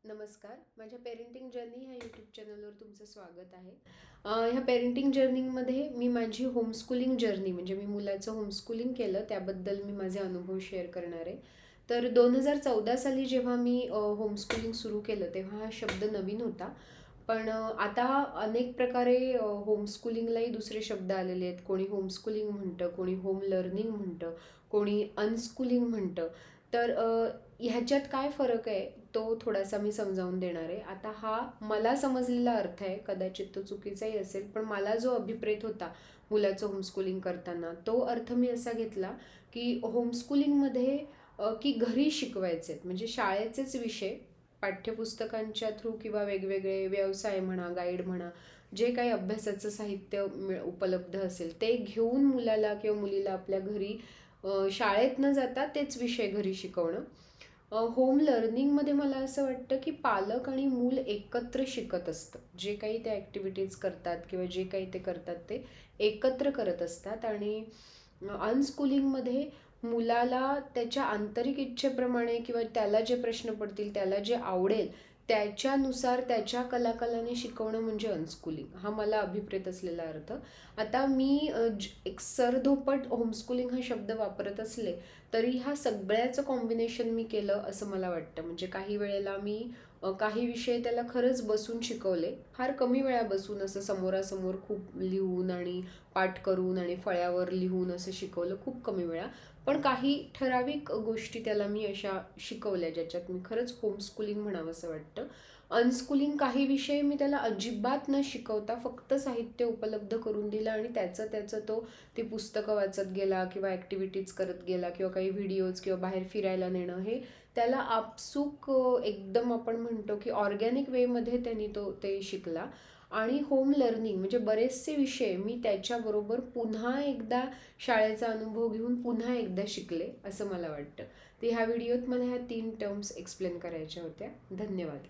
नमस्कार. माझ्या parenting journey ह्या यूट्यूब चॅनलवर तुमचं स्वागत आहे. ह्या पेरेंटिंग जर्नीमध्ये मी माझी होमस्कूलिंग जर्नी म्हणजे मी मुलाचं होमस्कूलिंग केलं त्याबद्दल मी माझे अनुभव शेअर करणार आहे. तर 2014 साली जेव्हा मी होमस्कूलिंग सुरू केलं तेव्हा हा शब्द नवीन होता. पण आता अनेक प्रकारे होमस्कूलिंगलाही दुसरे शब्द आलेले आहेत. कोणी होमस्कूलिंग म्हणतं, कोणी होम लर्निंग म्हणतं, कोणी अनस्कूलिंग म्हणतं. तर ह्याच्यात काय फरक आहे तो थोडासा मी समजावून देणार आहे. आता हा मला समजलेला अर्थ आहे, कदाचित तो चुकीचाही असेल, पण मला जो अभिप्रेत होता मुलाचं होमस्कूलिंग करताना तो अर्थ मी असा घेतला की होमस्कूलिंगमध्ये की घरी शिकवायचे आहेत म्हणजे शाळेचेच विषय पाठ्यपुस्तकांच्या थ्रू किंवा वेगवेगळे व्यवसाय म्हणा, गाईड म्हणा, जे काही अभ्यासाचं साहित्य उपलब्ध असेल ते घेऊन मुलाला किंवा मुलीला आपल्या घरी शाळेत न जाता तेच विषय घरी शिकवणं. होम लर्निंगमध्ये मला असं वाटतं की पालक आणि मूल एकत्र शिकत असतं. जे काही ते ॲक्टिव्हिटीज करतात किंवा जे काही ते करतात ते एकत्र करत असतात. आणि अनस्कूलिंगमध्ये मुलाला त्याच्या आंतरिक इच्छेप्रमाणे किंवा त्याला जे प्रश्न पडतील, त्याला जे आवडेल त्याच्यानुसार त्याच्या कलाकलाने शिकवणं म्हणजे अनस्कूलिंग. हा मला अभिप्रेत असलेला अर्थ. आता मी एक सरधोपट होमस्कूलिंग हा शब्द वापरत असले तरी ह्या सगळ्याचं कॉम्बिनेशन मी केलं असं मला वाटतं. म्हणजे काही वेळेला मी काही विषय त्याला खरंच बसून शिकवले, फार कमी वेळा बसून असं समोरासमोर खूप लिहून आणि पाठ करून आणि फळ्यावर लिहून असं शिकवलं खूप कमी वेळा. पण काही ठराविक गोष्टी त्याला मी अशा शिकवल्या ज्याच्यात मी खरंच होमस्कूलिंग म्हणावं असं वाटतं. अनस्कूलिंग काही विषय मी त्याला अजिबात न शिकवता फक्त साहित्य उपलब्ध करून दिलं आणि त्याचं तो ती पुस्तकं वाचत गेला किंवा ॲक्टिव्हिटीज करत गेला किंवा काही व्हिडिओज किंवा बाहेर फिरायला नेणं हे त्याला आपसूक एकदम आपण म्हणतो की ऑर्गॅनिक वेमध्ये त्यांनी ते शिकला. आणि होम लर्निंग म्हणजे बरेचसे विषय मी त्याच्याबरोबर पुन्हा एकदा शाळेचा अनुभव घेऊन पुन्हा एकदा शिकले असं मला वाटतं. तर ह्या व्हिडिओत मला ह्या 3 टर्म्स एक्सप्लेन करायच्या होत्या. धन्यवाद.